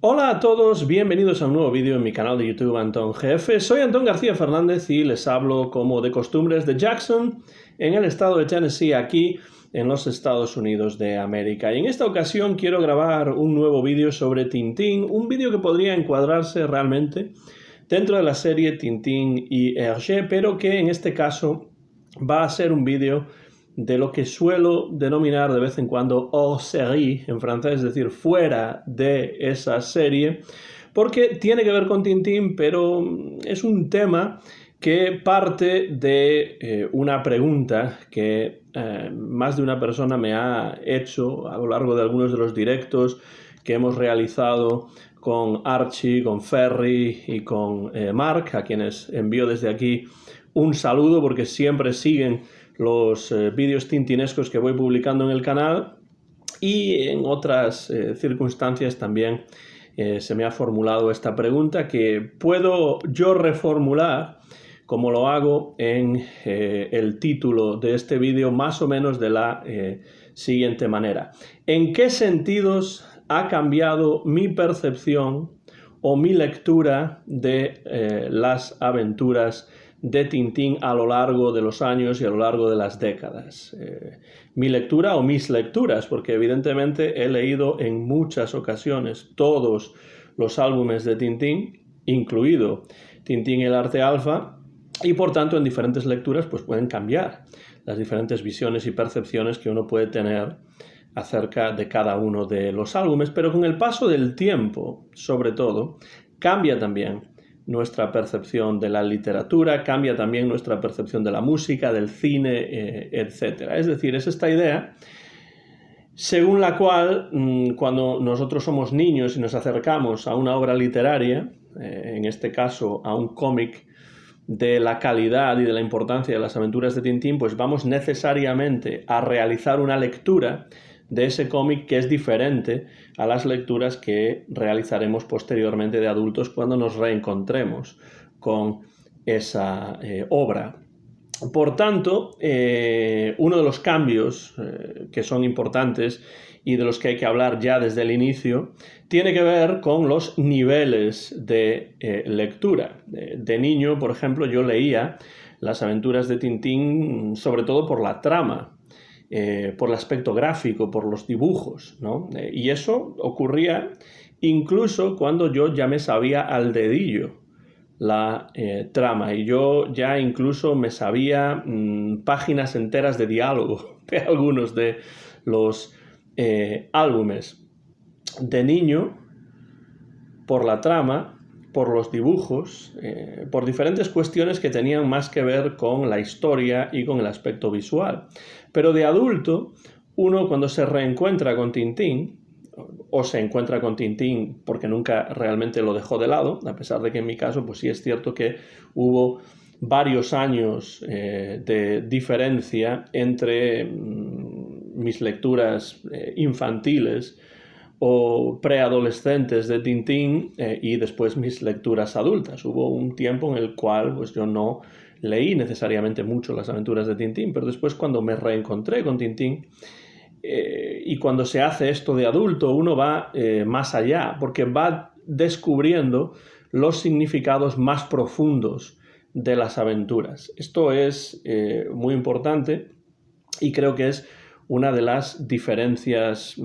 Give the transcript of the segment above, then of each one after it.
Hola a todos, bienvenidos a un nuevo vídeo en mi canal de YouTube Antón GF. Soy Antón García Fernández y les hablo como de costumbre desde Jackson, en el estado de Tennessee, aquí en los Estados Unidos de América. Y en esta ocasión quiero grabar un nuevo vídeo sobre Tintín, un vídeo que podría encuadrarse realmente dentro de la serie Tintín y Hergé, pero que en este caso va a ser un vídeo de lo que suelo denominar de vez en cuando hors série en francés, es decir, fuera de esa serie, porque tiene que ver con Tintín, pero es un tema que parte de una pregunta que más de una persona me ha hecho a lo largo de algunos de los directos que hemos realizado con Archie, con Ferry y con Mark, a quienes envío desde aquí un saludo porque siempre siguen los vídeos tintinescos que voy publicando en el canal, y en otras circunstancias también se me ha formulado esta pregunta que puedo yo reformular como lo hago en el título de este vídeo, más o menos de la siguiente manera. ¿En qué sentidos ha cambiado mi percepción o mi lectura de las aventuras de Tintín a lo largo de los años y a lo largo de las décadas? Mi lectura o mis lecturas, porque evidentemente he leído en muchas ocasiones todos los álbumes de Tintín, incluido Tintín y el Arte Alfa, y por tanto en diferentes lecturas pues pueden cambiar las diferentes visiones y percepciones que uno puede tener acerca de cada uno de los álbumes, pero con el paso del tiempo, sobre todo, cambia también nuestra percepción de la literatura, cambia también nuestra percepción de la música, del cine, etc. Es decir, es esta idea según la cual cuando nosotros somos niños y nos acercamos a una obra literaria, en este caso a un cómic de la calidad y de la importancia de las aventuras de Tintín, pues vamos necesariamente a realizar una lectura de ese cómic que es diferente a las lecturas que realizaremos posteriormente de adultos cuando nos reencontremos con esa obra. Por tanto, uno de los cambios que son importantes y de los que hay que hablar ya desde el inicio tiene que ver con los niveles de lectura. De niño, por ejemplo, yo leía las aventuras de Tintín sobre todo por la trama, por el aspecto gráfico, por los dibujos, ¿no? Y eso ocurría incluso cuando yo ya me sabía al dedillo la trama, y yo ya incluso me sabía páginas enteras de diálogo de algunos de los álbumes. De niño, por la trama, por los dibujos, por diferentes cuestiones que tenían más que ver con la historia y con el aspecto visual. Pero de adulto, uno cuando se reencuentra con Tintín, o se encuentra con Tintín porque nunca realmente lo dejó de lado, a pesar de que en mi caso pues sí es cierto que hubo varios años de diferencia entre mis lecturas infantiles o preadolescentes de Tintín y después mis lecturas adultas. Hubo un tiempo en el cual pues yo no leí necesariamente mucho las aventuras de Tintín, pero después cuando me reencontré con Tintín, y cuando se hace esto de adulto, uno va más allá, porque va descubriendo los significados más profundos de las aventuras. Esto es muy importante y creo que es una de las diferencias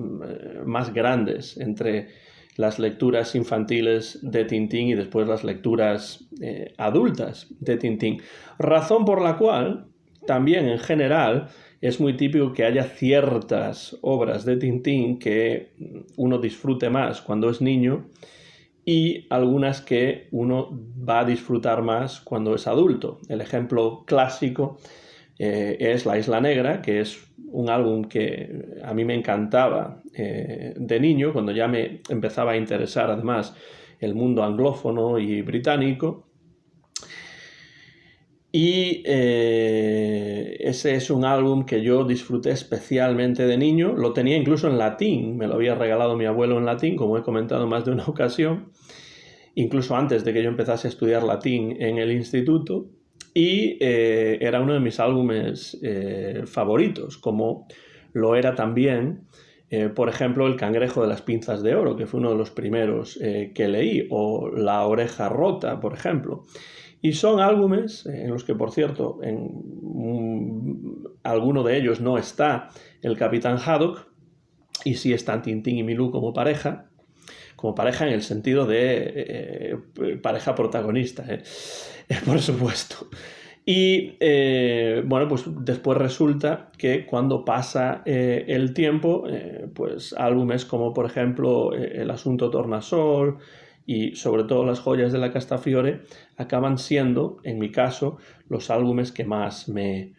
más grandes entre las lecturas infantiles de Tintín y después las lecturas adultas de Tintín. Razón por la cual también en general es muy típico que haya ciertas obras de Tintín que uno disfrute más cuando es niño y algunas que uno va a disfrutar más cuando es adulto. El ejemplo clásico es La Isla Negra, que es un álbum que a mí me encantaba de niño, cuando ya me empezaba a interesar además el mundo anglófono y británico. Y ese es un álbum que yo disfruté especialmente de niño. Lo tenía incluso en latín, me lo había regalado mi abuelo en latín, como he comentado más de una ocasión, incluso antes de que yo empezase a estudiar latín en el instituto. Y era uno de mis álbumes favoritos, como lo era también Por ejemplo, El cangrejo de las pinzas de oro, que fue uno de los primeros que leí, o La oreja rota, por ejemplo. Y son álbumes en los que, por cierto, alguno de ellos no está el Capitán Haddock, y sí están Tintín y Milú como pareja en el sentido de pareja protagonista, por supuesto. Y bueno, pues después resulta que cuando pasa el tiempo, pues álbumes como por ejemplo El asunto Tornasol y sobre todo Las joyas de la Castafiore acaban siendo, en mi caso, los álbumes que más me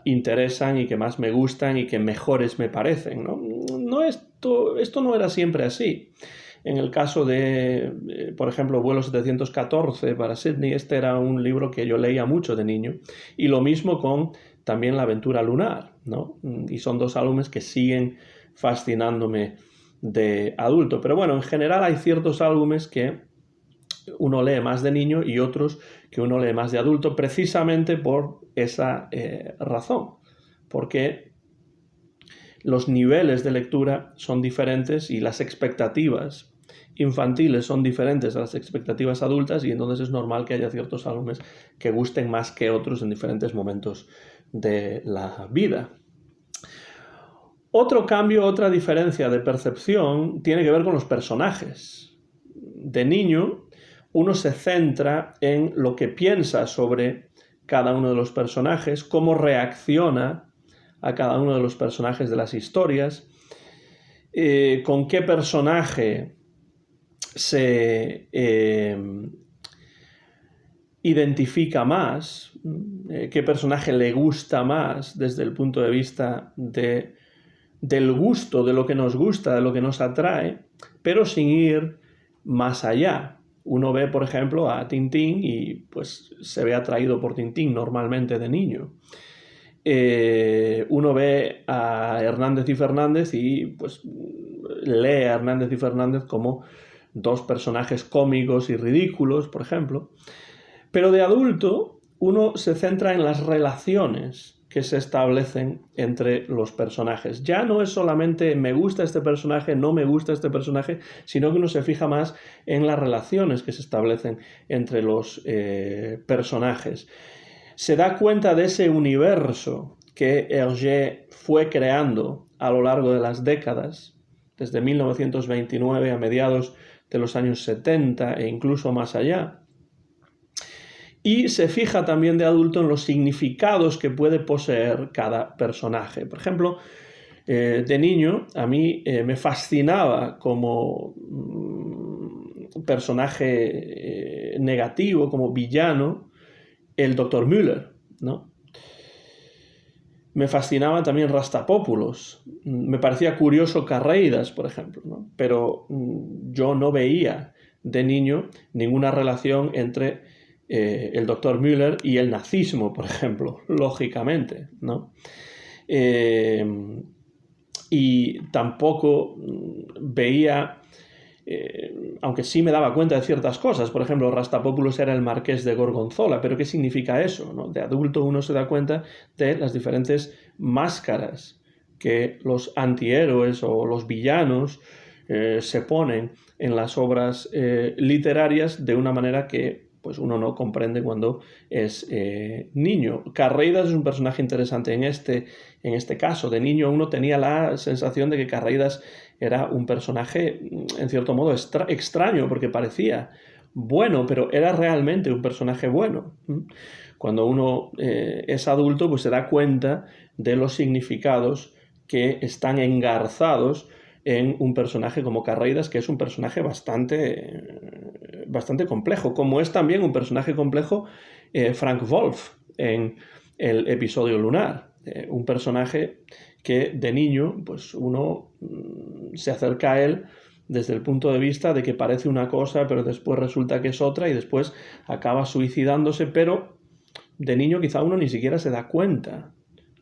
interesan y que más me gustan y que mejores me parecen, ¿no? Esto no era siempre así. En el caso de, por ejemplo, Vuelo 714 para Sydney, este era un libro que yo leía mucho de niño. Y lo mismo con también La aventura lunar, ¿no? Y son dos álbumes que siguen fascinándome de adulto. Pero bueno, en general hay ciertos álbumes que uno lee más de niño y otros que uno lee más de adulto, precisamente por esa razón. Porque los niveles de lectura son diferentes y las expectativas infantiles son diferentes a las expectativas adultas, y entonces es normal que haya ciertos álbumes que gusten más que otros en diferentes momentos de la vida. Otro cambio, otra diferencia de percepción tiene que ver con los personajes. De niño, uno se centra en lo que piensa sobre cada uno de los personajes, cómo reacciona a cada uno de los personajes de las historias, con qué personaje se identifica más, qué personaje le gusta más desde el punto de vista del gusto, de lo que nos gusta, de lo que nos atrae, pero sin ir más allá. Uno ve, por ejemplo, a Tintín y pues se ve atraído por Tintín normalmente de niño. Uno ve a Hernández y Fernández y pues lee a Hernández y Fernández como dos personajes cómicos y ridículos, por ejemplo. Pero de adulto uno se centra en las relaciones que se establecen entre los personajes. Ya no es solamente me gusta este personaje, no me gusta este personaje, sino que uno se fija más en las relaciones que se establecen entre los personajes. Se da cuenta de ese universo que Hergé fue creando a lo largo de las décadas, desde 1929 a mediados de los años 70 e incluso más allá. Y se fija también de adulto en los significados que puede poseer cada personaje. Por ejemplo, de niño a mí me fascinaba como personaje negativo, como villano, el Dr. Müller, ¿no? Me fascinaba también Rastapopoulos. Me parecía curioso Carreidas, por ejemplo, ¿no? Pero yo no veía de niño ninguna relación entre el Dr. Müller y el nazismo, por ejemplo, lógicamente, ¿no? Y tampoco veía, aunque sí me daba cuenta de ciertas cosas. Por ejemplo, Rastapopoulos era el marqués de Gorgonzola, pero ¿qué significa eso, ¿no? De adulto uno se da cuenta de las diferentes máscaras que los antihéroes o los villanos se ponen en las obras literarias de una manera que pues uno no comprende cuando es niño. Carreidas es un personaje interesante en este caso. De niño uno tenía la sensación de que Carreidas era un personaje, en cierto modo, extraño, porque parecía bueno, pero era realmente un personaje bueno. Cuando uno es adulto, pues se da cuenta de los significados que están engarzados en un personaje como Carreidas, que es un personaje bastante complejo, como es también un personaje complejo Frank Wolf en el episodio lunar. Un personaje que de niño pues uno se acerca a él desde el punto de vista de que parece una cosa, pero después resulta que es otra y después acaba suicidándose, pero de niño quizá uno ni siquiera se da cuenta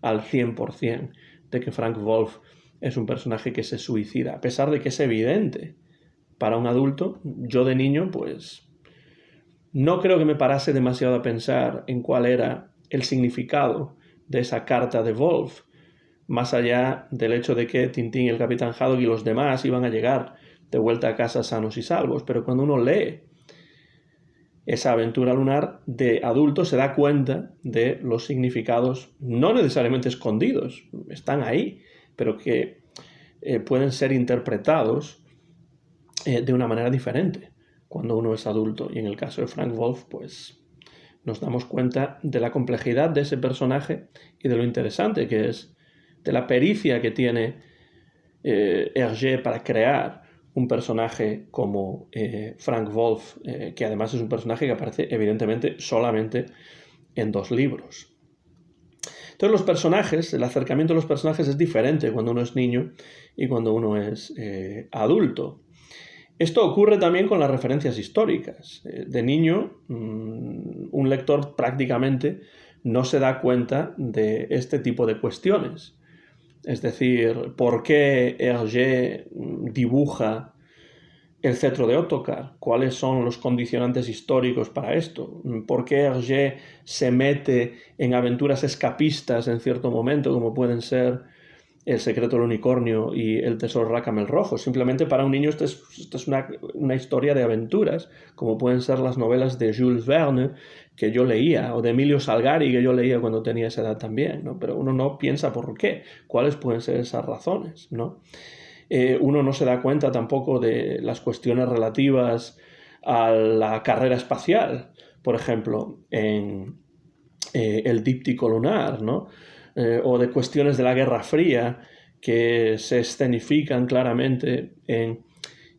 al 100% de que Frank Wolf es un personaje que se suicida, a pesar de que es evidente para un adulto. Yo de niño pues no creo que me parase demasiado a pensar en cuál era el significado de esa carta de Wolf. más allá del hecho de que Tintín, el Capitán Haddock y los demás iban a llegar de vuelta a casa sanos y salvos. Pero cuando uno lee esa aventura lunar de adulto se da cuenta de los significados no necesariamente escondidos, están ahí, pero que pueden ser interpretados de una manera diferente cuando uno es adulto. Y en el caso de Frank Wolf, pues nos damos cuenta de la complejidad de ese personaje y de lo interesante que es, de la pericia que tiene Hergé para crear un personaje como Frank Wolf, que además es un personaje que aparece evidentemente solamente en 2 libros. Entonces los personajes, el acercamiento a los personajes es diferente cuando uno es niño y cuando uno es adulto. Esto ocurre también con las referencias históricas. De niño, un lector prácticamente no se da cuenta de este tipo de cuestiones. Es decir, ¿por qué Hergé dibuja el cetro de Ottokar? ¿Cuáles son los condicionantes históricos para esto? ¿Por qué Hergé se mete en aventuras escapistas en cierto momento, como pueden ser El secreto del unicornio y El tesoro de Racamel rojo? Simplemente para un niño esto es una historia de aventuras, como pueden ser las novelas de Jules Verne que yo leía, o de Emilio Salgari que yo leía cuando tenía esa edad también, ¿no? Pero uno no piensa por qué, cuáles pueden ser esas razones, ¿no? Uno no se da cuenta tampoco de las cuestiones relativas a la carrera espacial, por ejemplo, en el díptico lunar, ¿no? O de cuestiones de la Guerra Fría que se escenifican claramente en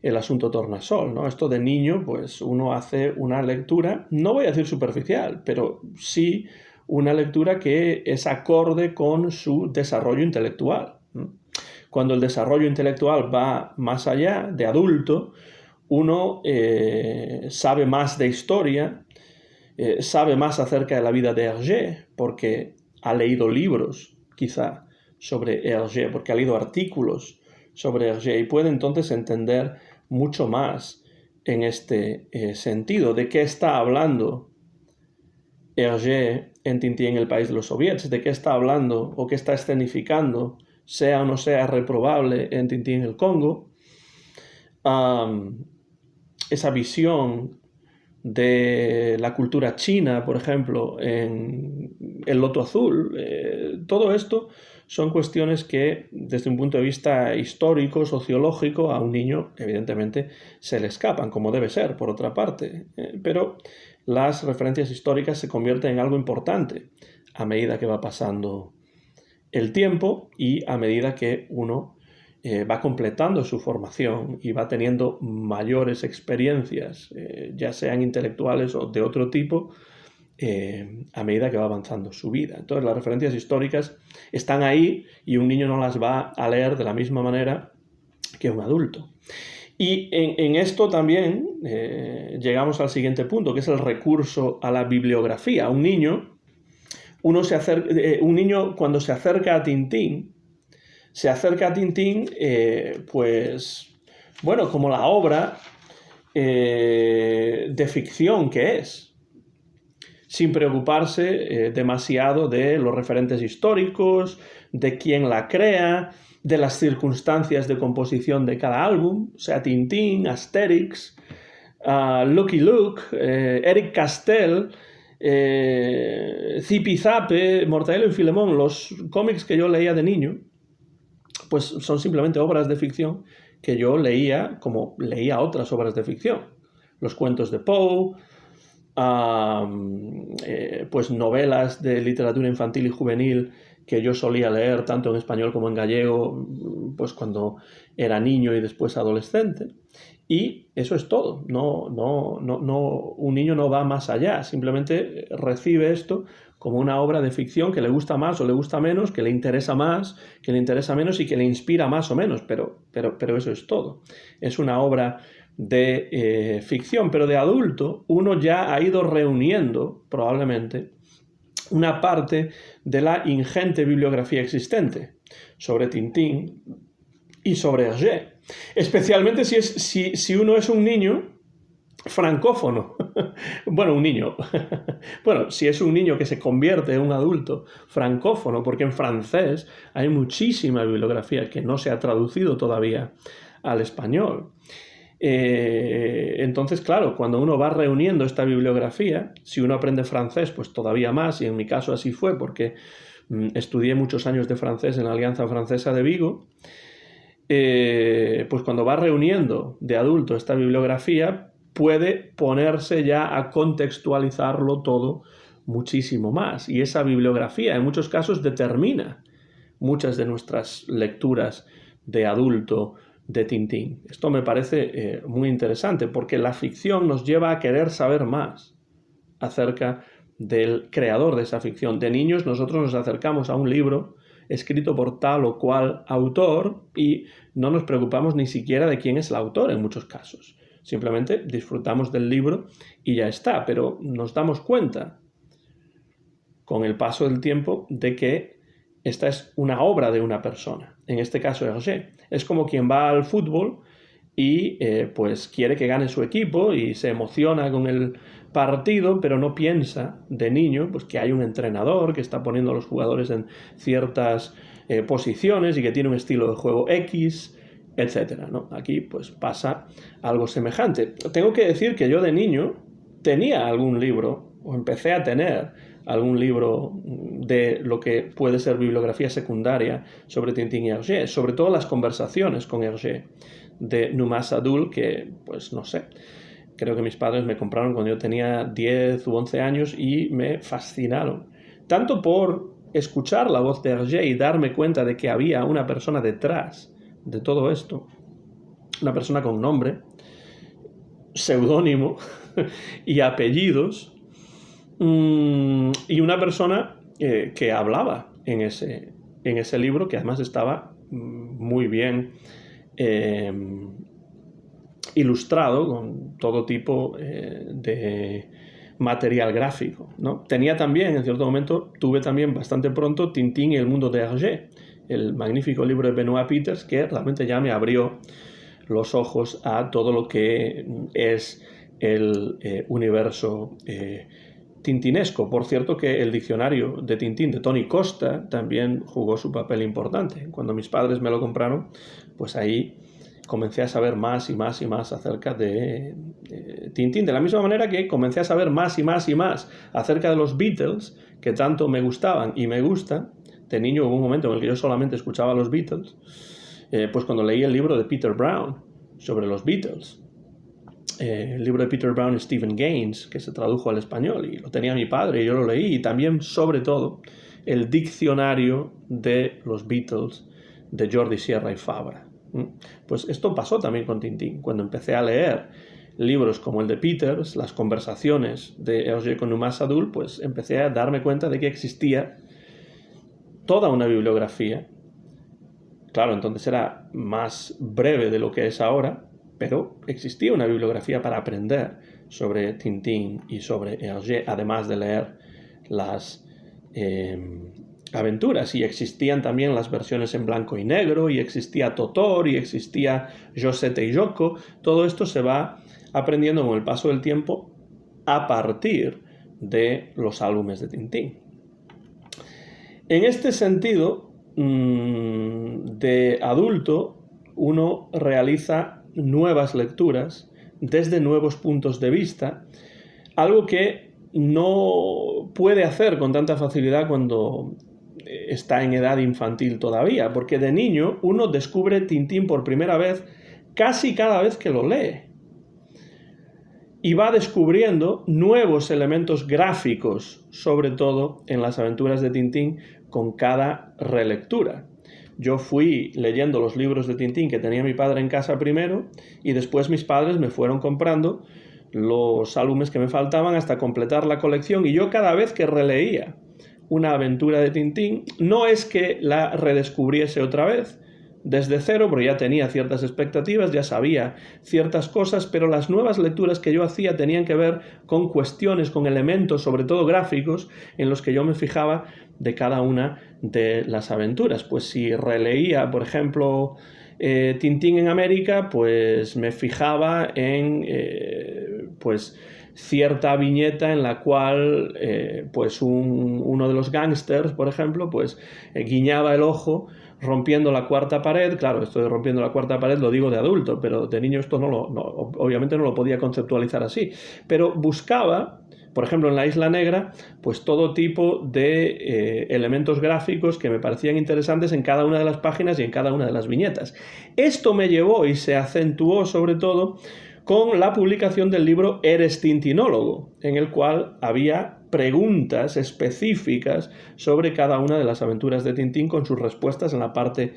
El asunto tornasol, ¿no? Esto de niño, pues uno hace una lectura, no voy a decir superficial, pero sí una lectura que es acorde con su desarrollo intelectual. Cuando el desarrollo intelectual va más allá, de adulto, uno sabe más de historia, sabe más acerca de la vida de Hergé, porque ha leído libros, quizá, sobre Hergé, porque ha leído artículos sobre Hergé, y puede entonces entender mucho más en este sentido. ¿De qué está hablando Hergé en Tintín, el país de los soviets? ¿De qué está hablando o qué está escenificando, sea o no sea reprobable, en Tintín, el Congo? Esa visión de la cultura china, por ejemplo, en El loto azul, todo esto son cuestiones que, desde un punto de vista histórico, sociológico, a un niño, evidentemente, se le escapan, como debe ser, por otra parte. Pero las referencias históricas se convierten en algo importante a medida que va pasando el tiempo y a medida que uno va completando su formación y va teniendo mayores experiencias, ya sean intelectuales o de otro tipo, a medida que va avanzando su vida. Entonces las referencias históricas están ahí y un niño no las va a leer de la misma manera que un adulto. Y en esto también llegamos al siguiente punto, que es el recurso a la bibliografía. Un niño cuando se acerca a Tintín, pues, bueno, como la obra de ficción que es, sin preocuparse demasiado de los referentes históricos, de quién la crea, de las circunstancias de composición de cada álbum, o sea, Tintín, Asterix, Lucky Luke, Eric Castell, Zipizape, Mortadelo y Filemón, los cómics que yo leía de niño, pues son simplemente obras de ficción que yo leía como leía otras obras de ficción. Los cuentos de Poe, pues novelas de literatura infantil y juvenil que yo solía leer tanto en español como en gallego, pues cuando era niño y después adolescente. Y eso es todo. Un niño no va más allá, simplemente recibe esto como una obra de ficción que le gusta más o le gusta menos, que le interesa más, que le interesa menos y que le inspira más o menos, pero eso es todo. Es una obra de ficción, pero de adulto uno ya ha ido reuniendo probablemente una parte de la ingente bibliografía existente sobre Tintín y sobre Hergé. Especialmente si uno es un niño francófono. Bueno, un niño. Bueno, si es un niño que se convierte en un adulto, francófono, porque en francés hay muchísima bibliografía que no se ha traducido todavía al español. Entonces, claro, cuando uno va reuniendo esta bibliografía, si uno aprende francés, pues todavía más, y en mi caso así fue, porque estudié muchos años de francés en la Alianza Francesa de Vigo, pues cuando va reuniendo de adulto esta bibliografía, puede ponerse ya a contextualizarlo todo muchísimo más. Y esa bibliografía en muchos casos determina muchas de nuestras lecturas de adulto de Tintín. Esto me parece muy interesante porque la ficción nos lleva a querer saber más acerca del creador de esa ficción. De niños nosotros nos acercamos a un libro escrito por tal o cual autor y no nos preocupamos ni siquiera de quién es el autor en muchos casos. Simplemente disfrutamos del libro y ya está, pero nos damos cuenta con el paso del tiempo de que esta es una obra de una persona, en este caso Hergé. Es como quien va al fútbol y pues quiere que gane su equipo y se emociona con el partido, pero no piensa de niño pues que hay un entrenador que está poniendo a los jugadores en ciertas posiciones y que tiene un estilo de juego X, etcétera, ¿no? Aquí pues pasa algo semejante. Tengo que decir que yo de niño tenía algún libro, o empecé a tener algún libro de lo que puede ser bibliografía secundaria sobre Tintín y Hergé, sobre todo las conversaciones con Hergé de Numas Sadul, que pues no sé, creo que mis padres me compraron cuando yo tenía 10 u 11 años y me fascinaron, tanto por escuchar la voz de Hergé y darme cuenta de que había una persona detrás de todo esto, una persona con nombre, seudónimo y apellidos, y una persona que hablaba en ese libro, que además estaba muy bien ilustrado con todo tipo de material gráfico, ¿no? Tenía también, en cierto momento, tuve también bastante pronto Tintín y el mundo de Hergé, el magnífico libro de Benoit Peters, que realmente ya me abrió los ojos a todo lo que es el universo tintinesco. Por cierto que el diccionario de Tintín de Tony Costa también jugó su papel importante. Cuando mis padres me lo compraron, pues ahí comencé a saber más y más y más acerca de Tintín. De la misma manera que comencé a saber más y más y más acerca de los Beatles, que tanto me gustaban y me gustan. De niño hubo un momento en el que yo solamente escuchaba a los Beatles. Pues cuando leí el libro de Peter Brown sobre los Beatles, el libro de Peter Brown y Stephen Gaines, que se tradujo al español, y lo tenía mi padre y yo lo leí, y también, sobre todo, el diccionario de los Beatles de Jordi Sierra y Fabra. Pues esto pasó también con Tintín. Cuando empecé a leer libros como el de Peters, las conversaciones de Hergé con Numas Sadul, pues empecé a darme cuenta de que existía toda una bibliografía. Claro, entonces era más breve de lo que es ahora, pero existía una bibliografía para aprender sobre Tintín y sobre Hergé, además de leer las aventuras. Y existían también las versiones en blanco y negro, y existía Totor, y existía Josette y Joko. Todo esto se va aprendiendo con el paso del tiempo a partir de los álbumes de Tintín. En este sentido, de adulto, uno realiza nuevas lecturas desde nuevos puntos de vista, algo que no puede hacer con tanta facilidad cuando está en edad infantil todavía, porque de niño uno descubre Tintín por primera vez casi cada vez que lo lee y va descubriendo nuevos elementos gráficos, sobre todo en las aventuras de Tintín, con cada relectura. Yo fui leyendo los libros de Tintín que tenía mi padre en casa primero, y después mis padres me fueron comprando los álbumes que me faltaban hasta completar la colección, y yo cada vez que releía una aventura de Tintín, no es que la redescubriese otra vez desde cero, porque ya tenía ciertas expectativas, ya sabía ciertas cosas, pero las nuevas lecturas que yo hacía tenían que ver con cuestiones, con elementos, sobre todo gráficos, en los que yo me fijaba de cada una de las aventuras. Pues si releía, por ejemplo, Tintín en América, pues me fijaba en pues cierta viñeta en la cual pues uno de los gángsters, por ejemplo, pues guiñaba el ojo rompiendo la cuarta pared. Claro, esto de rompiendo la cuarta pared lo digo de adulto, pero de niño esto obviamente no lo podía conceptualizar así. Pero buscaba, por ejemplo, en La Isla Negra, pues todo tipo de elementos gráficos que me parecían interesantes en cada una de las páginas y en cada una de las viñetas. Esto me llevó y se acentuó sobre todo con la publicación del libro Eres Tintinólogo, en el cual había preguntas específicas sobre cada una de las aventuras de Tintín con sus respuestas en la parte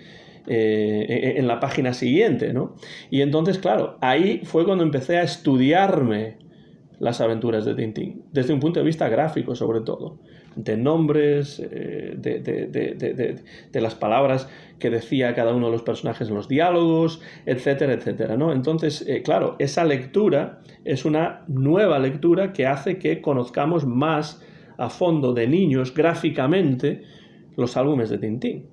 en la página siguiente, ¿no? Y entonces, claro, ahí fue cuando empecé a estudiarme las aventuras de Tintín, desde un punto de vista gráfico sobre todo, de nombres, de las palabras que decía cada uno de los personajes en los diálogos, etcétera, etcétera, ¿no? Entonces, claro, esa lectura es una nueva lectura que hace que conozcamos más a fondo de niños gráficamente los álbumes de Tintín.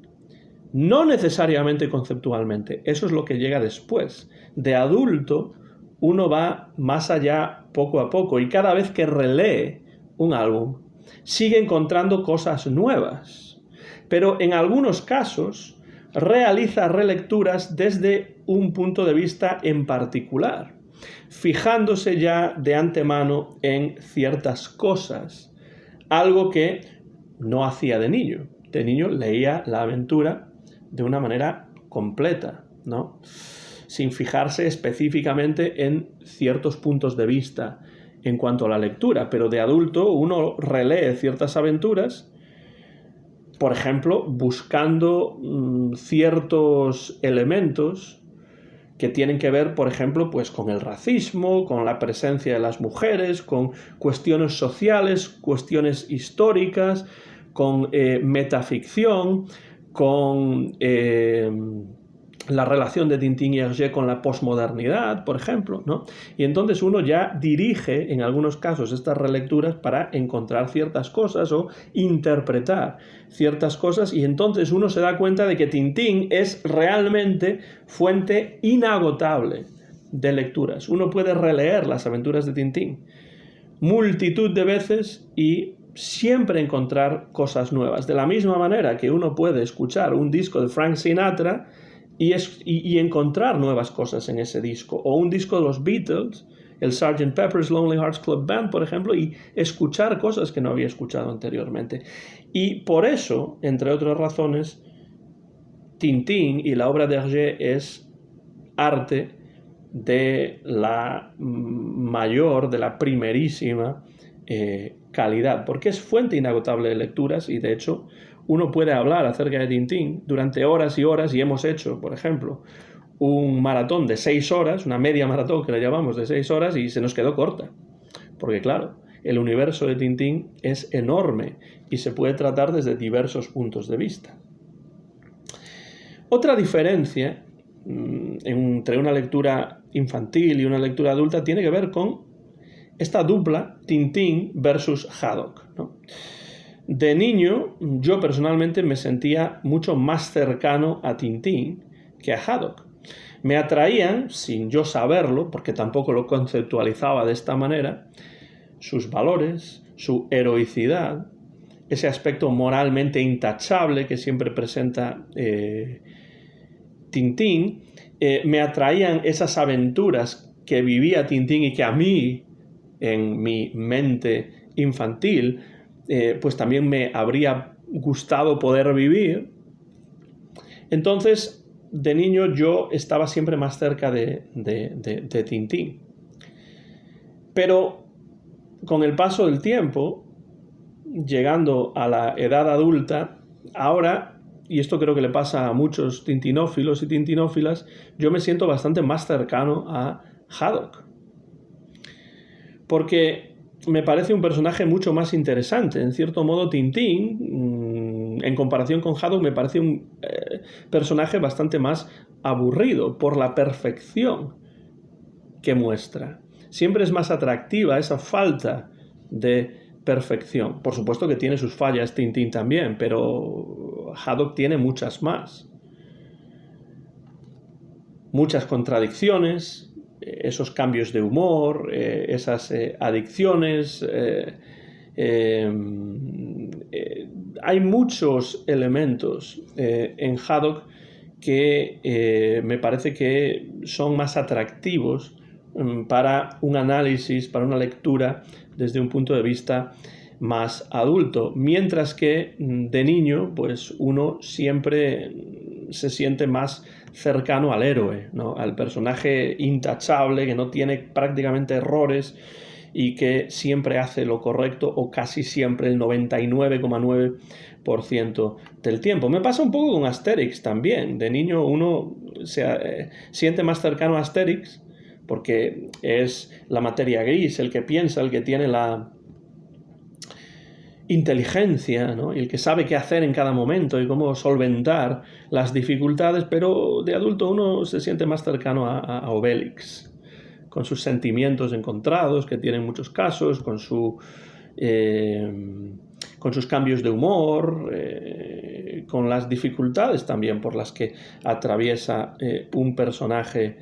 No necesariamente conceptualmente, eso es lo que llega después. De adulto, uno va más allá poco a poco y cada vez que relee un álbum sigue encontrando cosas nuevas, pero en algunos casos realiza relecturas desde un punto de vista en particular, fijándose ya de antemano en ciertas cosas, algo que no hacía de niño. De niño leía la aventura de una manera completa, ¿no? Sin fijarse específicamente en ciertos puntos de vista en cuanto a la lectura, pero de adulto uno relee ciertas aventuras, por ejemplo, buscando ciertos elementos que tienen que ver, por ejemplo, pues con el racismo, con la presencia de las mujeres, con cuestiones sociales, cuestiones históricas, con metaficción, con la relación de Tintín y Hergé con la posmodernidad, por ejemplo, ¿no? Y entonces uno ya dirige, en algunos casos, estas relecturas para encontrar ciertas cosas o interpretar ciertas cosas, y entonces uno se da cuenta de que Tintín es realmente fuente inagotable de lecturas. Uno puede releer las aventuras de Tintín multitud de veces y siempre encontrar cosas nuevas. De la misma manera que uno puede escuchar un disco de Frank Sinatra y encontrar nuevas cosas en ese disco, o un disco de los Beatles, el Sgt. Pepper's Lonely Hearts Club Band, por ejemplo, y escuchar cosas que no había escuchado anteriormente. Y por eso, entre otras razones, Tintín y la obra de Hergé es arte de la mayor, de la primerísima calidad, porque es fuente inagotable de lecturas, y de hecho uno puede hablar acerca de Tintín durante horas y horas, y hemos hecho, por ejemplo, un maratón de 6 horas, una media maratón que le llamamos de 6 horas, y se nos quedó corta, porque claro, el universo de Tintín es enorme y se puede tratar desde diversos puntos de vista. Otra diferencia entre una lectura infantil y una lectura adulta tiene que ver con esta dupla Tintín versus Haddock, ¿no? De niño, yo personalmente me sentía mucho más cercano a Tintín que a Haddock. Me atraían, sin yo saberlo, porque tampoco lo conceptualizaba de esta manera, sus valores, su heroicidad, ese aspecto moralmente intachable que siempre presenta Tintín. Me atraían esas aventuras que vivía Tintín y que a mí, en mi mente infantil, pues también me habría gustado poder vivir. Entonces, de niño yo estaba siempre más cerca de Tintín. Pero con el paso del tiempo, llegando a la edad adulta, ahora, y esto creo que le pasa a muchos tintinófilos y tintinófilas, yo me siento bastante más cercano a Haddock. Porque me parece un personaje mucho más interesante. En cierto modo, Tintín, en comparación con Haddock, me parece un personaje bastante más aburrido por la perfección que muestra. Siempre es más atractiva esa falta de perfección. Por supuesto que tiene sus fallas Tintín también, pero Haddock tiene muchas más. Muchas contradicciones, esos cambios de humor, esas adicciones. Hay muchos elementos en Haddock que me parece que son más atractivos para un análisis, para una lectura desde un punto de vista más adulto, mientras que de niño pues uno siempre se siente más cercano al héroe, ¿no? Al personaje intachable que no tiene prácticamente errores y que siempre hace lo correcto, o casi siempre, el 99,9% del tiempo. Me pasa un poco con Asterix también. De niño uno se siente más cercano a Asterix porque es la materia gris, el que piensa, el que tiene la inteligencia, ¿no? Y el que sabe qué hacer en cada momento y cómo solventar las dificultades, pero de adulto uno se siente más cercano a Obélix, con sus sentimientos encontrados, que tiene en muchos casos, con sus cambios de humor, con las dificultades también por las que atraviesa un personaje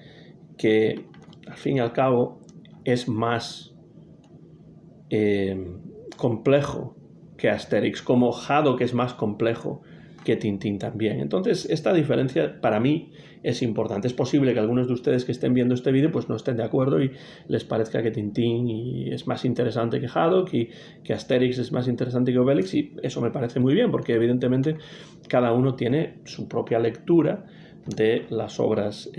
que, al fin y al cabo, es más complejo que Asterix, como Haddock es más complejo que Tintín también. Entonces, esta diferencia para mí es importante. Es posible que algunos de ustedes que estén viendo este vídeo pues no estén de acuerdo y les parezca que Tintín es más interesante que Haddock y que Asterix es más interesante que Obélix, y eso me parece muy bien, porque evidentemente cada uno tiene su propia lectura de las obras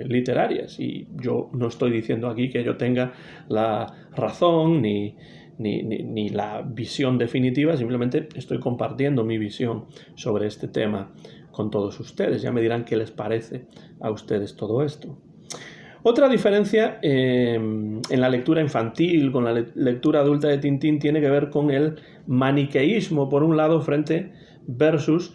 literarias, y yo no estoy diciendo aquí que yo tenga la razón ni la visión definitiva, simplemente estoy compartiendo mi visión sobre este tema con todos ustedes. Ya me dirán qué les parece a ustedes todo esto. Otra diferencia en la lectura infantil con la lectura adulta de Tintín tiene que ver con el maniqueísmo, por un lado, versus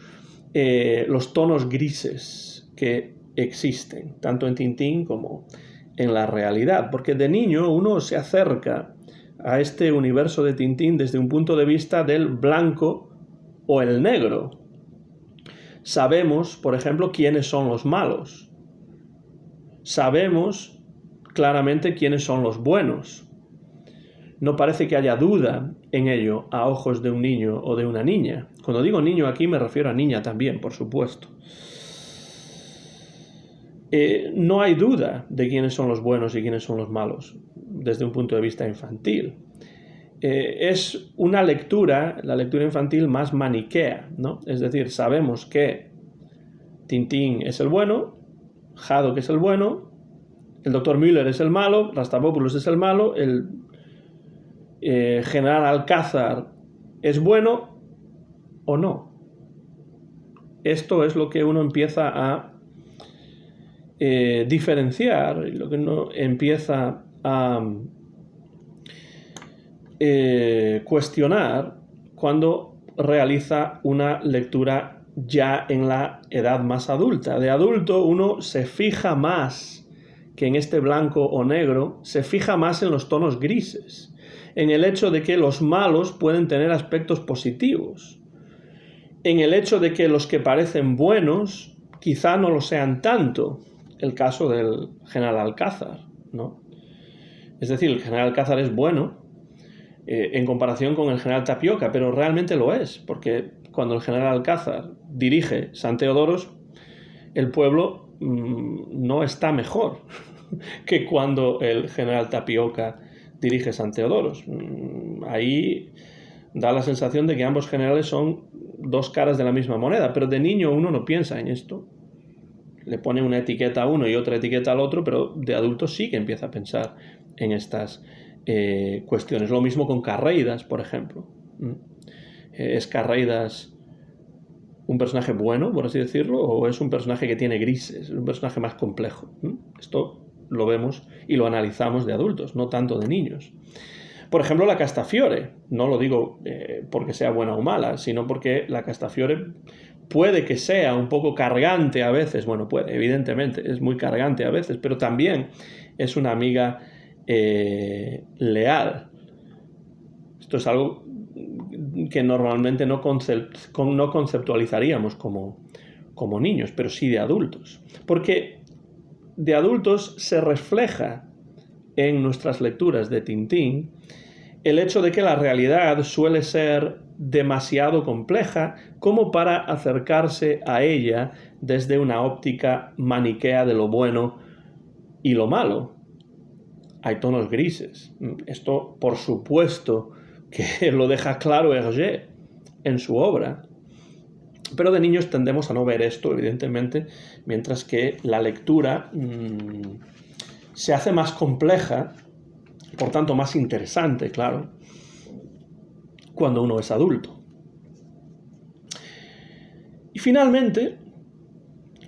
los tonos grises que existen, tanto en Tintín como en la realidad, porque de niño uno se acerca a este universo de Tintín desde un punto de vista del blanco o el negro. Sabemos, por ejemplo, quiénes son los malos. Sabemos claramente quiénes son los buenos. No parece que haya duda en ello a ojos de un niño o de una niña. Cuando digo niño aquí me refiero a niña también, por supuesto. No hay duda de quiénes son los buenos y quiénes son los malos desde un punto de vista infantil. Es una lectura, la lectura infantil, más maniquea, ¿no? Es decir, sabemos que Tintín es el bueno, Haddock es el bueno, el Dr. Müller es el malo, Rastapopoulos es el malo, el general Alcázar es bueno o no. Esto es lo que uno empieza a diferenciar, lo que uno empieza a cuestionar cuando realiza una lectura ya en la edad más adulta. De adulto uno se fija más que en este blanco o negro, se fija más en los tonos grises, en el hecho de que los malos pueden tener aspectos positivos, en el hecho de que los que parecen buenos quizá no lo sean tanto. El caso del general Alcázar, ¿no? Es decir, el general Alcázar es bueno en comparación con el general Tapioca, pero realmente lo es, porque cuando el general Alcázar dirige San Teodoros, el pueblo no está mejor que cuando el general Tapioca dirige San Teodoros. Ahí da la sensación de que ambos generales son dos caras de la misma moneda, pero de niño uno no piensa en esto. Le pone una etiqueta a uno y otra etiqueta al otro, pero de adulto sí que empieza a pensar en estas cuestiones. Lo mismo con Carreidas, por ejemplo. ¿Es Carreidas un personaje bueno, por así decirlo, o es un personaje que tiene grises, un personaje más complejo? Esto lo vemos y lo analizamos de adultos, no tanto de niños. Por ejemplo, la Castafiore. No lo digo porque sea buena o mala, sino porque la Castafiore puede que sea un poco cargante a veces. Bueno, puede, evidentemente, es muy cargante a veces, pero también es una amiga leal. Esto es algo que normalmente no conceptualizaríamos como niños, pero sí de adultos. Porque de adultos se refleja en nuestras lecturas de Tintín el hecho de que la realidad suele ser demasiado compleja como para acercarse a ella desde una óptica maniquea de lo bueno y lo malo. Hay tonos grises. Esto, por supuesto, que lo deja claro Hergé en su obra. Pero de niños tendemos a no ver esto, evidentemente, mientras que la lectura se hace más compleja, por tanto más interesante, claro, cuando uno es adulto. Y finalmente,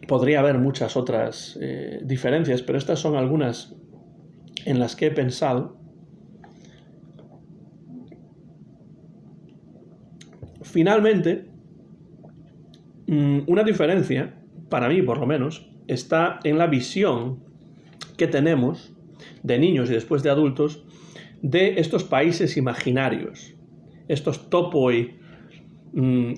podría haber muchas otras diferencias, pero estas son algunas en las que he pensado. Finalmente, una diferencia, para mí por lo menos, está en la visión que tenemos de niños y después de adultos de estos países imaginarios, estos topoi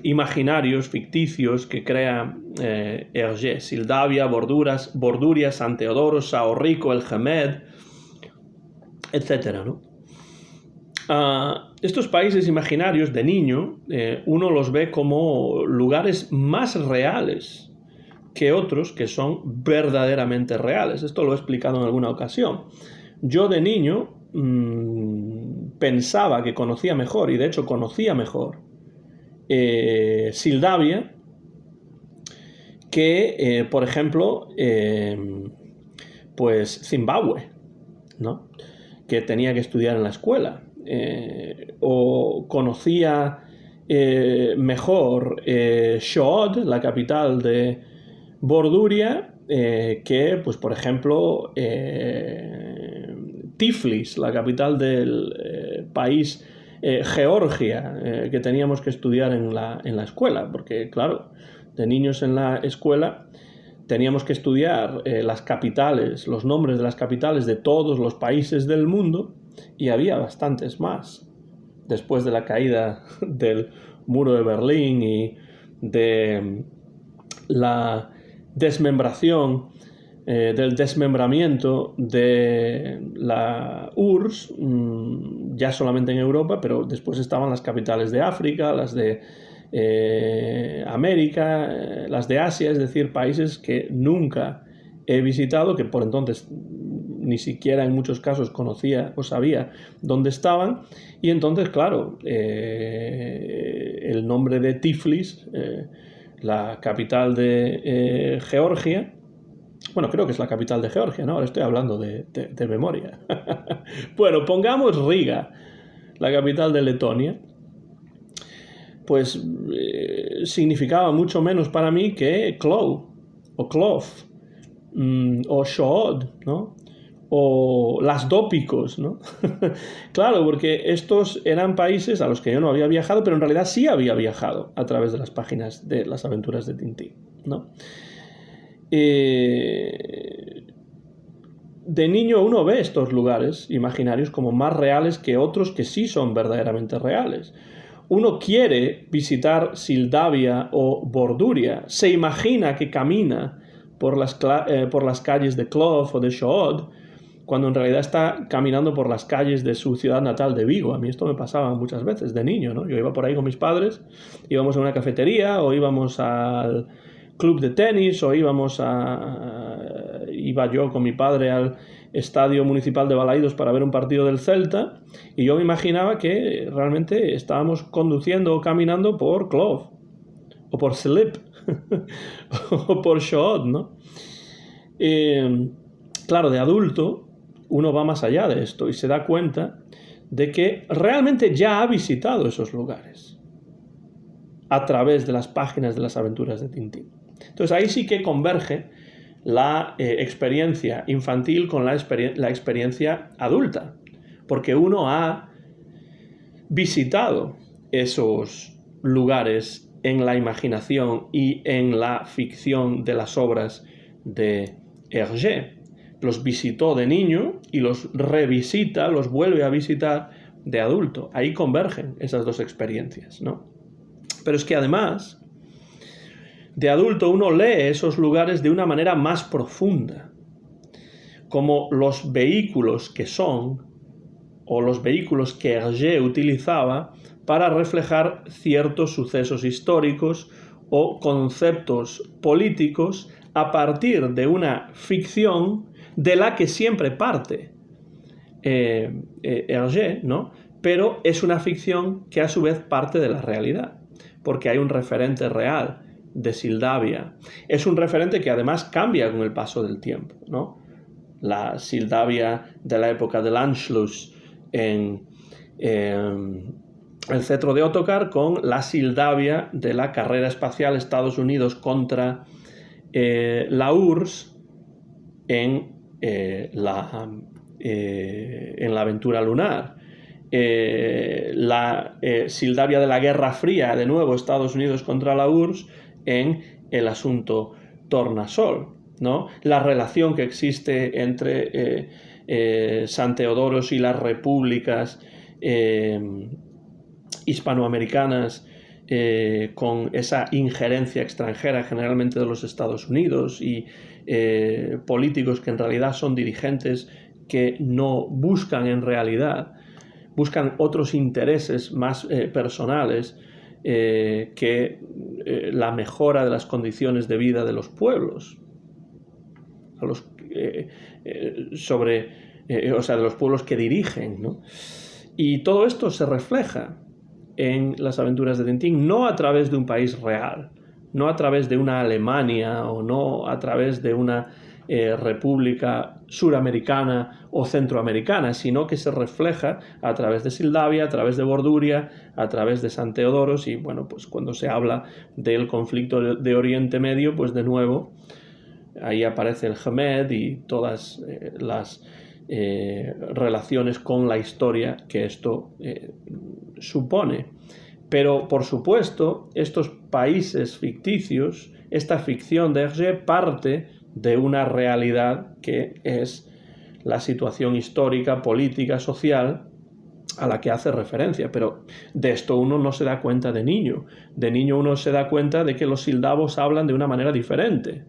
imaginarios, ficticios que crea Hergé, Sildavia, Borduria, San Teodoro, Sao Rico, el Gemed, etc., ¿no? Estos países imaginarios de niño, uno los ve como lugares más reales que otros que son verdaderamente reales. Esto lo he explicado en alguna ocasión. Yo de niño pensaba que conocía mejor, y de hecho conocía mejor, Sildavia que, por ejemplo, pues Zimbabue, ¿no? Que tenía que estudiar en la escuela. O conocía mejor Shood, la capital de Borduria, que, pues, por ejemplo, Tiflis, la capital del país Georgia, que teníamos que estudiar en la escuela, porque, claro, de niños en la escuela teníamos que estudiar las capitales, los nombres de las capitales de todos los países del mundo, y había bastantes más. Después de la caída del muro de Berlín y de la desmembración, del desmembramiento de la URSS, ya solamente en Europa, pero después estaban las capitales de África, las de América, las de Asia, es decir, países que nunca he visitado, que por entonces ni siquiera en muchos casos conocía o sabía dónde estaban, y entonces, claro, el nombre de Tiflis, la capital de Georgia, bueno, creo que es la capital de Georgia, ¿no? Ahora estoy hablando de memoria. Bueno, pongamos Riga, la capital de Letonia, pues significaba mucho menos para mí que Klow, o Klov, o Shood, ¿no? O las Dópicos, ¿no? Claro, porque estos eran países a los que yo no había viajado, pero en realidad sí había viajado a través de las páginas de las aventuras de Tintín, ¿no? De niño uno ve estos lugares imaginarios como más reales que otros que sí son verdaderamente reales. Uno quiere visitar Sildavia o Borduria, se imagina que camina por las calles de Klov o de Shood, cuando en realidad está caminando por las calles de su ciudad natal de Vigo. A mí esto me pasaba muchas veces de niño, ¿no? Yo iba por ahí con mis padres, íbamos a una cafetería o íbamos al club de tenis o iba yo con mi padre al estadio municipal de Balaidos para ver un partido del Celta, y yo me imaginaba que realmente estábamos conduciendo o caminando por Klov o por Slip o por Shood, ¿no? Claro, de adulto uno va más allá de esto y se da cuenta de que realmente ya ha visitado esos lugares a través de las páginas de las aventuras de Tintín. Entonces ahí sí que converge la experiencia infantil con la experiencia adulta, porque uno ha visitado esos lugares en la imaginación y en la ficción de las obras de Hergé. Los visitó de niño y los revisita, los vuelve a visitar de adulto. Ahí convergen esas dos experiencias, ¿no? Pero es que además, de adulto uno lee esos lugares de una manera más profunda. como los vehículos que son, o los vehículos que Hergé utilizaba para reflejar ciertos sucesos históricos o conceptos políticos a partir de una ficción de la que siempre parte Hergé, ¿no? Pero es una ficción que a su vez parte de la realidad, porque hay un referente real de Sildavia. Es un referente que además cambia con el paso del tiempo, ¿no? La Sildavia de la época del Anschluss en el cetro de Ottokar con la Sildavia de la carrera espacial Estados Unidos contra la URSS en la aventura lunar. La Sildavia de la Guerra Fría, de nuevo Estados Unidos contra la URSS en el asunto Tornasol, ¿no? La relación que existe entre San Teodoros y las repúblicas hispanoamericanas con esa injerencia extranjera generalmente de los Estados Unidos y políticos que en realidad son dirigentes que no buscan en realidad, buscan otros intereses más personales que la mejora de las condiciones de vida de los pueblos, de los pueblos que dirigen, ¿no? Y todo esto se refleja en las aventuras de Tintín, no a través de un país real, no a través de una Alemania o no a través de una república suramericana o centroamericana, sino que se refleja a través de Sildavia, a través de Borduria, a través de San Teodoros. Y bueno, pues cuando se habla del conflicto de Oriente Medio, pues de nuevo ahí aparece el Hamed y todas las relaciones con la historia que esto supone. Pero, por supuesto, estos países ficticios, esta ficción de Hergé parte de una realidad que es la situación histórica, política, social a la que hace referencia. Pero de esto uno no se da cuenta de niño. De niño uno se da cuenta de que los sildavos hablan de una manera diferente,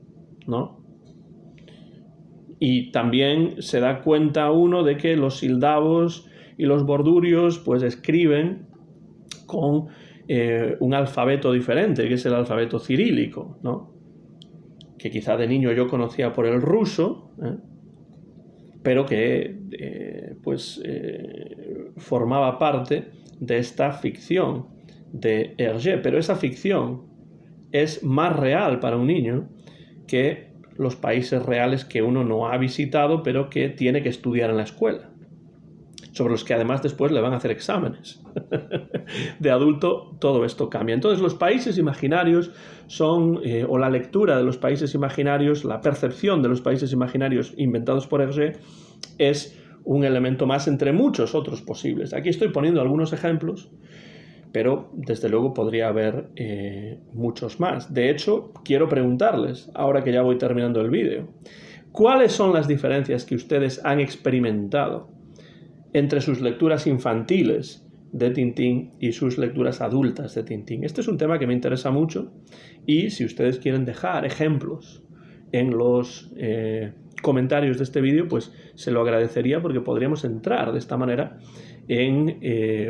¿no? Y también se da cuenta uno de que los sildavos y los bordurios pues escriben con un alfabeto diferente, que es el alfabeto cirílico, ¿no? Que quizá de niño yo conocía por el ruso, pero que formaba parte de esta ficción de Hergé. Pero esa ficción es más real para un niño que los países reales que uno no ha visitado, pero que tiene que estudiar en la escuela, sobre los que además después le van a hacer exámenes. De adulto todo esto cambia. Entonces los países imaginarios son, o la lectura de los países imaginarios, la percepción de los países imaginarios inventados por Hergé, es un elemento más entre muchos otros posibles. Aquí estoy poniendo algunos ejemplos, pero desde luego podría haber muchos más. De hecho, quiero preguntarles, ahora que ya voy terminando el vídeo, ¿cuáles son las diferencias que ustedes han experimentado entre sus lecturas infantiles de Tintín y sus lecturas adultas de Tintín? Este es un tema que me interesa mucho y si ustedes quieren dejar ejemplos en los comentarios de este vídeo, pues se lo agradecería porque podríamos entrar de esta manera en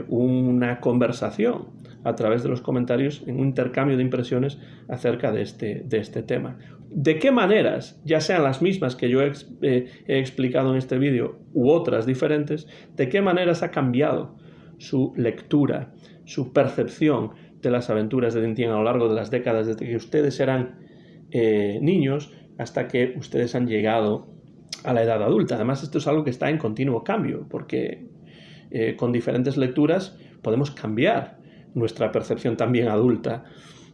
una conversación a través de los comentarios, en un intercambio de impresiones acerca de este tema. ¿De qué maneras, ya sean las mismas que yo he explicado en este vídeo u otras diferentes, de qué maneras ha cambiado su lectura, su percepción de las aventuras de Tintín a lo largo de las décadas desde que ustedes eran niños hasta que ustedes han llegado a la edad adulta? Además, esto es algo que está en continuo cambio, porque con diferentes lecturas podemos cambiar nuestra percepción también adulta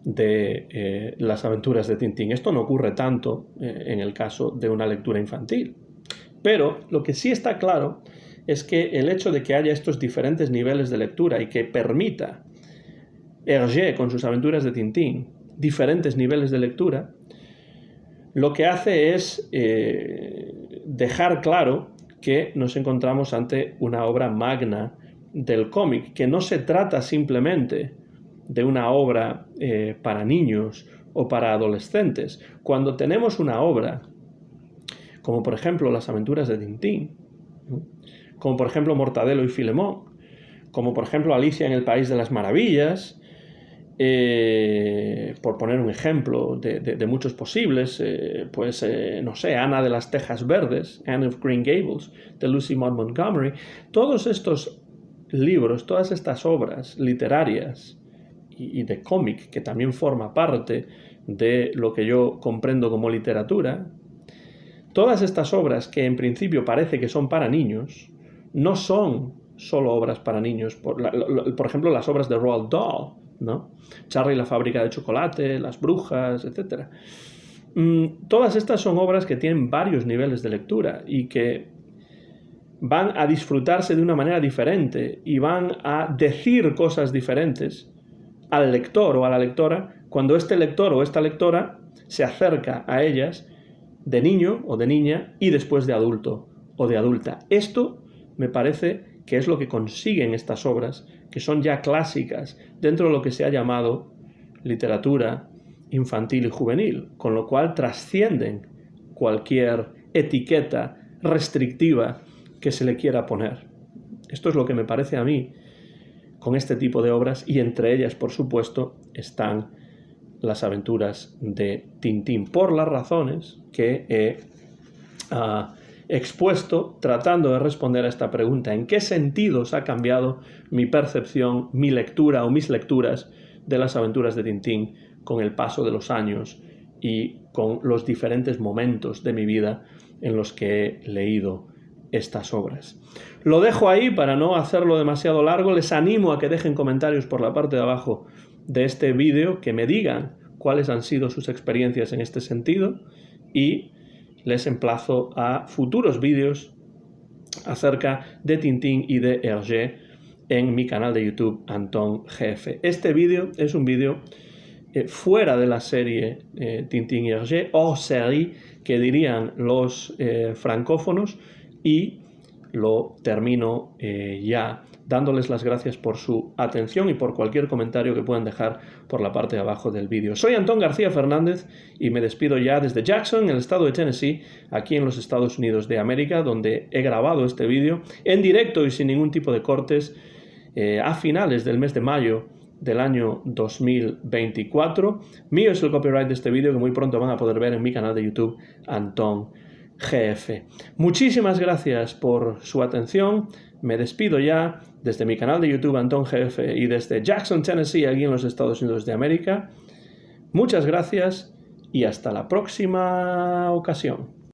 de las aventuras de Tintín. Esto no ocurre tanto en el caso de una lectura infantil. Pero lo que sí está claro es que el hecho de que haya estos diferentes niveles de lectura y que permita Hergé con sus aventuras de Tintín diferentes niveles de lectura, lo que hace es dejar claro que nos encontramos ante una obra magna del cómic, que no se trata simplemente de una obra para niños o para adolescentes. Cuando tenemos una obra como por ejemplo las aventuras de Tintín, como por ejemplo Mortadelo y Filemón, como por ejemplo Alicia en el País de las Maravillas, por poner un ejemplo de muchos posibles, no sé, Ana de las Tejas Verdes, Anne of Green Gables, de Lucy Maud Montgomery. Todos estos libros, todas estas obras literarias y de cómic, que también forma parte de lo que yo comprendo como literatura, todas estas obras que en principio parece que son para niños, no son solo obras para niños. Por ejemplo, las obras de Roald Dahl, ¿no? Charlie y la fábrica de chocolate, Las brujas, etc. Todas estas son obras que tienen varios niveles de lectura y que van a disfrutarse de una manera diferente y van a decir cosas diferentes al lector o a la lectora cuando este lector o esta lectora se acerca a ellas de niño o de niña y después de adulto o de adulta. Esto me parece que es lo que consiguen estas obras, que son ya clásicas dentro de lo que se ha llamado literatura infantil y juvenil, con lo cual trascienden cualquier etiqueta restrictiva que se le quiera poner. Esto es lo que me parece a mí con este tipo de obras, y entre ellas, por supuesto, están las aventuras de Tintín, por las razones que he expuesto tratando de responder a esta pregunta: ¿en qué sentidos ha cambiado mi percepción, mi lectura o mis lecturas de las aventuras de Tintín con el paso de los años y con los diferentes momentos de mi vida en los que he leído estas obras? Lo dejo ahí para no hacerlo demasiado largo. Les animo a que dejen comentarios por la parte de abajo de este vídeo, que me digan cuáles han sido sus experiencias en este sentido, y les emplazo a futuros vídeos acerca de Tintín y de Hergé en mi canal de YouTube Anton GF. Este vídeo es un vídeo fuera de la serie Tintín y Hergé, hors série, que dirían los francófonos, y lo termino ya dándoles las gracias por su atención y por cualquier comentario que puedan dejar por la parte de abajo del vídeo. Soy Antón García Fernández y me despido ya desde Jackson, en el estado de Tennessee, aquí en los Estados Unidos de América, donde he grabado este vídeo en directo y sin ningún tipo de cortes a finales del mes de mayo del año 2024. Mío es el copyright de este vídeo, que muy pronto van a poder ver en mi canal de YouTube Anton GF. Muchísimas gracias por su atención. Me despido ya desde mi canal de YouTube Anton GF y desde Jackson, Tennessee, aquí en los Estados Unidos de América. Muchas gracias y hasta la próxima ocasión.